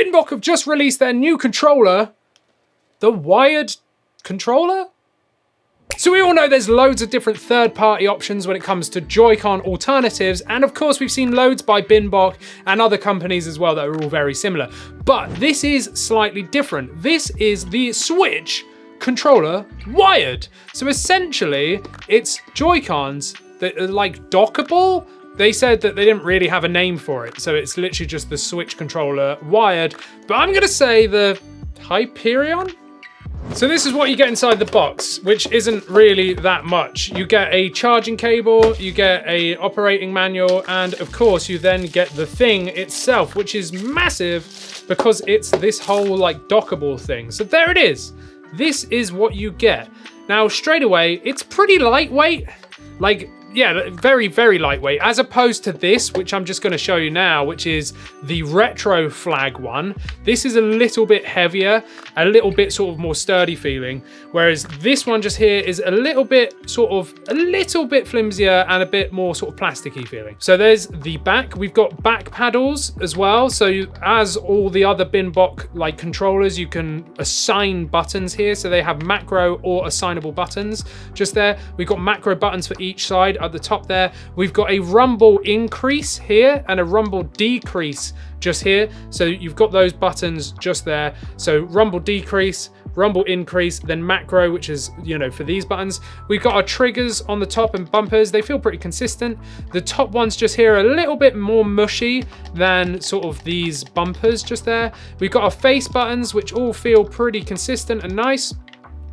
BinBok have just released their new controller, the wired controller? So we all know there's loads of different third-party options when it comes to Joy-Con alternatives, and of course we've seen loads by BinBok and other companies as well that are all very similar. But this is slightly different. This is the Switch controller wired. So essentially, it's Joy-Cons that are like dockable. They said that they didn't really have a name for it, so it's literally just the Switch controller wired. But I'm gonna say the Hyperion? So this is what you get inside the box, which isn't really that much. You get a charging cable, you get a operating manual, and of course you then get the thing itself, which is massive because it's this whole like dockable thing. So there it is. This is what you get. Now straight away, it's pretty lightweight. Like, yeah, very, very lightweight, as opposed to this, which I'm just going to show you now, which is the retro flag one. This is a little bit heavier, a little bit sort of more sturdy feeling, whereas this one just here is a little bit flimsier and a bit more sort of plasticky feeling. So there's the back. We've got back paddles as well. So as all the other BinBok like controllers, you can assign buttons here. So they have macro or assignable buttons just there. We've got macro buttons for each side. At the top there, we've got a rumble increase here and a rumble decrease just here. So you've got those buttons just there. So rumble decrease, rumble increase, then macro, which is, you know, for these buttons. We've got our triggers on the top and bumpers. They feel pretty consistent. The top ones just here are a little bit more mushy than sort of these bumpers just there. We've got our face buttons, which all feel pretty consistent and nice.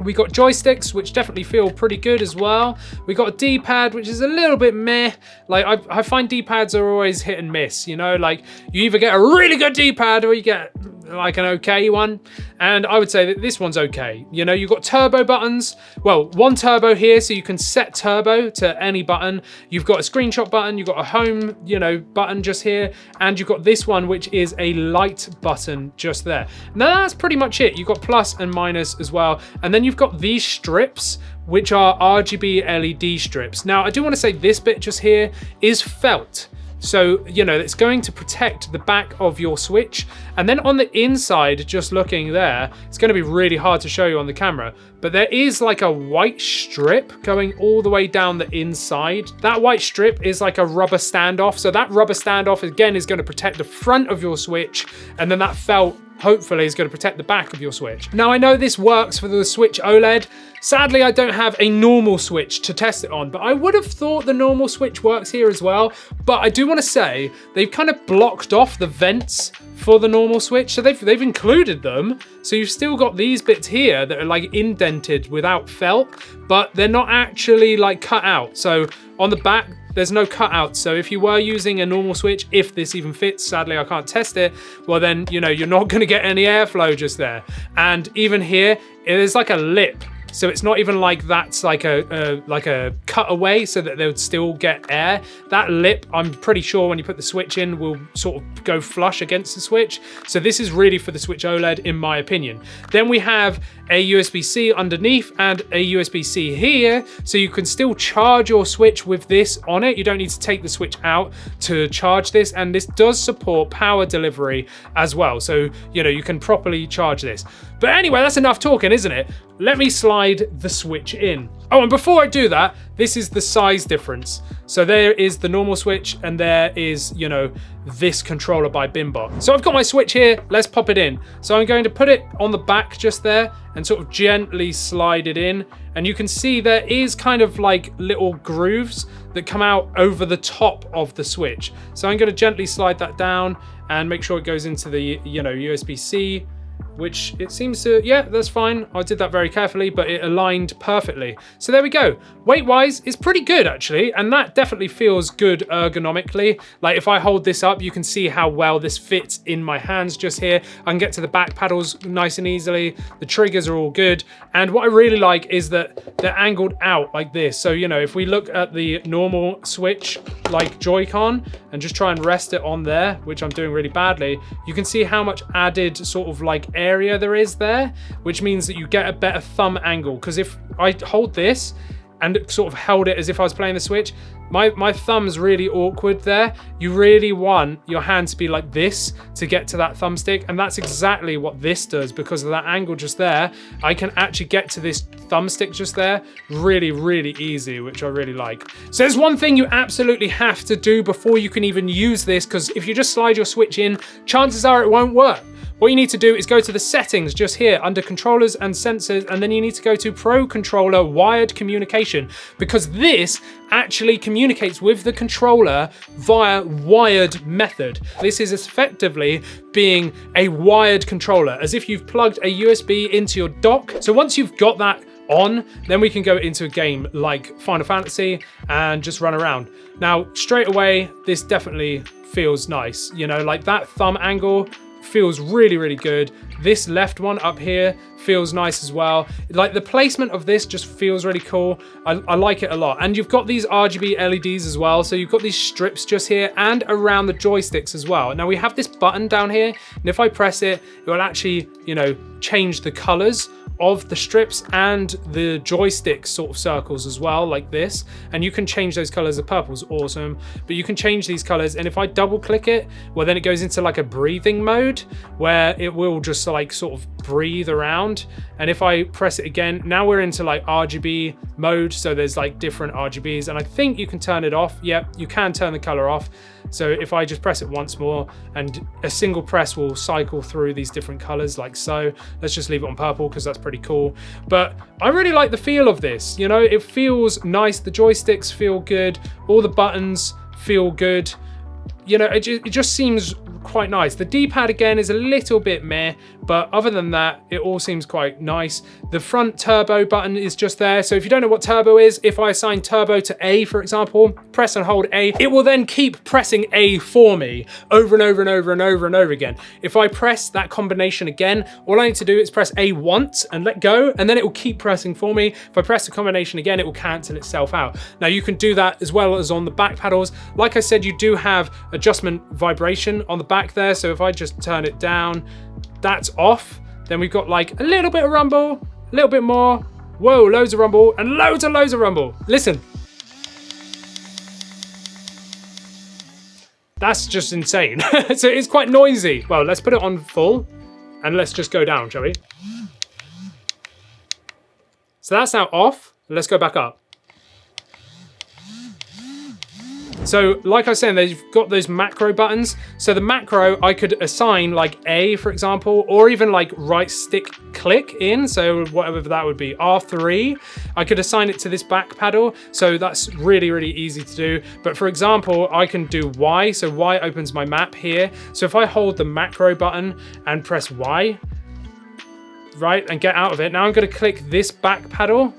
We got joysticks, which definitely feel pretty good as well. We got a D-pad, which is a little bit meh. Like I find D-pads are always hit and miss, you know, like you either get a really good D-pad or you get like an okay one. And I would say that this one's okay. You know, you've got turbo buttons. Well, one turbo here, so you can set turbo to any button. You've got a screenshot button, you've got a home, you know, button just here. And you've got this one, which is a light button just there. Now that's pretty much it. You've got plus and minus as well. And then you've got these strips, which are RGB LED strips. Now, I do want to say this bit just here is felt. So, you know, it's going to protect the back of your Switch. And then on the inside, just looking there, it's going to be really hard to show you on the camera, but there is like a white strip going all the way down the inside. That white strip is like a rubber standoff. So that rubber standoff, again, is going to protect the front of your Switch. And then that felt, hopefully, is going to protect the back of your Switch. Now, I know this works for the Switch OLED. Sadly, I don't have a normal Switch to test it on, but I would have thought the normal Switch works here as well. But I do want to say they've kind of blocked off the vents for the normal Switch. So they've included them. So you've still got these bits here that are like indented without felt, but they're not actually like cut out. So on the back, there's no cutouts. So if you were using a normal Switch, if this even fits, sadly I can't test it, well then, you know, you're not gonna get any airflow just there. And even here, there's like a lip. So it's not even like that's like a cutaway so that they would still get air. That lip, I'm pretty sure when you put the Switch in, will sort of go flush against the Switch. So this is really for the Switch OLED, in my opinion. Then we have a USB-C underneath and a USB-C here. So you can still charge your Switch with this on it. You don't need to take the Switch out to charge this. And this does support power delivery as well. So, you know, you can properly charge this. But anyway, that's enough talking, isn't it? Let me slide the Switch in. Oh, and before I do that, this is the size difference. So there is the normal Switch and there is, you know, this controller by BinBok. So I've got my Switch here, let's pop it in. So I'm going to put it on the back just there and sort of gently slide it in. And you can see there is kind of like little grooves that come out over the top of the Switch. So I'm going to gently slide that down and make sure it goes into the, you know, USB-C, which it seems to, yeah, that's fine. I did that very carefully, but it aligned perfectly. So there we go. Weight-wise, it's pretty good actually, and that definitely feels good ergonomically. Like if I hold this up, you can see how well this fits in my hands just here. I can get to the back paddles nice and easily. The triggers are all good. And what I really like is that they're angled out like this. So, you know, if we look at the normal Switch, like Joy-Con, and just try and rest it on there, which I'm doing really badly, you can see how much added sort of like area there is there, which means that you get a better thumb angle. Because if I hold this and sort of held it as if I was playing the Switch, my thumb's really awkward there. You really want your hand to be like this to get to that thumbstick, and that's exactly what this does. Because of that angle just there, I can actually get to this thumbstick just there really, really easy, which I really like. So there's one thing you absolutely have to do before you can even use this, because if you just slide your Switch in, chances are it won't work. What you need to do is go to the settings just here under controllers and sensors, and then you need to go to Pro Controller Wired Communication, because this actually communicates with the controller via wired method. This is effectively being a wired controller, as if you've plugged a USB into your dock. So once you've got that on, then we can go into a game like Final Fantasy and just run around. Now, straight away, this definitely feels nice. You know, like that thumb angle feels really, really good. This left one up here feels nice as well. Like the placement of this just feels really cool. I like it a lot. And you've got these RGB LEDs as well. So you've got these strips just here and around the joysticks as well. Now we have this button down here, and if I press it, it will actually, you know, change the colors of the strips and the joystick sort of circles as well, like this. And you can change those colors. The purple's awesome, but you can change these colors. And if I double click it, well, then it goes into like a breathing mode where it will just like sort of breathe around. And if I press it again, now we're into like RGB mode. So there's like different RGBs, and I think you can turn it off. Yep, you can turn the color off. So if I just press it once more, and a single press will cycle through these different colors like so. Let's just leave it on purple because that's pretty cool. But I really like the feel of this. You know, it feels nice. The joysticks feel good. All the buttons feel good. You know, it just seems quite nice. The D-pad again is a little bit meh, but other than that, it all seems quite nice. The front turbo button is just there. So if you don't know what turbo is, if I assign turbo to A, for example, press and hold A, it will then keep pressing A for me over and over and over and over and over again. If I press that combination again, all I need to do is press A once and let go, and then it will keep pressing for me. If I press the combination again, it will cancel itself out. Now you can do that as well as on the back paddles. Like I said, you do have adjustment vibration on the back there. So if I just turn it down, that's off. Then we've got like a little bit of rumble, a little bit more. Whoa, loads of rumble and loads of rumble. Listen. That's just insane. So it's quite noisy. Well, let's put it on full and let's just go down, shall we? So that's now off. Let's go back up. So like I was saying, they've got those macro buttons. So the macro, I could assign like A, for example, or even like right stick click in. So whatever that would be, R3. I could assign it to this back paddle. So that's really, really easy to do. But for example, I can do Y. So Y opens my map here. So if I hold the macro button and press Y, right, and get out of it. Now I'm going to click this back paddle.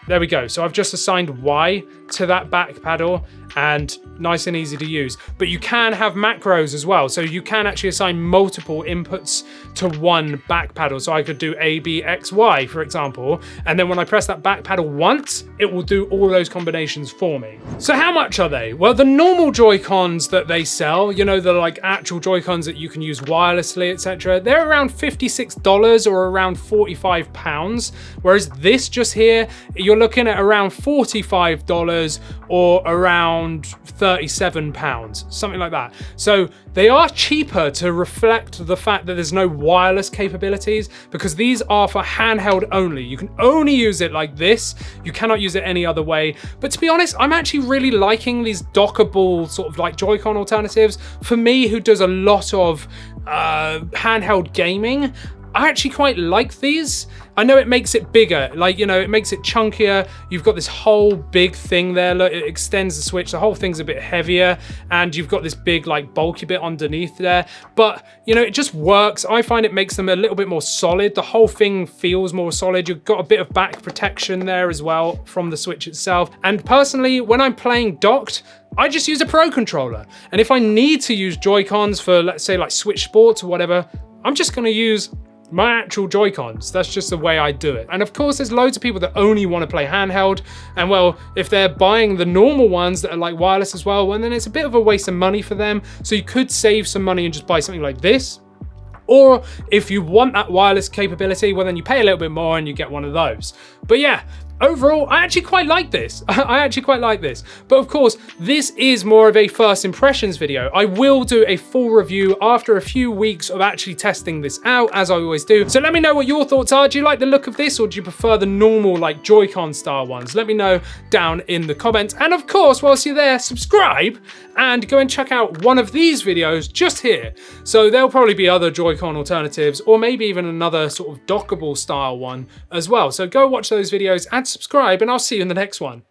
There we go. So I've just assigned Y to that back paddle, and nice and easy to use. But you can have macros as well. So you can actually assign multiple inputs to one back paddle. So I could do A, B, X, Y, for example. And then when I press that back paddle once, it will do all those combinations for me. So how much are they? Well, the normal Joy-Cons that they sell, you know, the like actual Joy-Cons that you can use wirelessly, etc., they're around $56 or around £45. Whereas this just here, you're looking at around $45 or around £37, something like that. So they are cheaper to reflect the fact that there's no wireless capabilities, because these are for handheld only. You can only use it like this. You cannot use it any other way. But to be honest, I'm actually really liking these dockable sort of like Joy-Con alternatives. For me, who does a lot of handheld gaming, I actually quite like these. I know it makes it bigger, like, you know, it makes it chunkier. You've got this whole big thing there. Look, it extends the Switch. The whole thing's a bit heavier, and you've got this big, like, bulky bit underneath there. But, you know, it just works. I find it makes them a little bit more solid. The whole thing feels more solid. You've got a bit of back protection there as well from the Switch itself. And personally, when I'm playing docked, I just use a Pro controller. And if I need to use Joy-Cons for, let's say, like Switch Sports or whatever, I'm just going to use my actual Joy-Cons. That's just the way I do it. And of course, there's loads of people that only want to play handheld. And well, if they're buying the normal ones that are like wireless as well, then it's a bit of a waste of money for them. So you could save some money and just buy something like this. Or if you want that wireless capability, well, then you pay a little bit more and you get one of those. But yeah, overall, I actually quite like this. I actually quite like this. But of course, this is more of a first impressions video. I will do a full review after a few weeks of actually testing this out, as I always do. So let me know what your thoughts are. Do you like the look of this, or do you prefer the normal like Joy-Con style ones? Let me know down in the comments. And of course, whilst you're there, subscribe and go and check out one of these videos just here. So there'll probably be other Joy-Con alternatives, or maybe even another sort of dockable style one as well. So go watch those videos and subscribe, and I'll see you in the next one.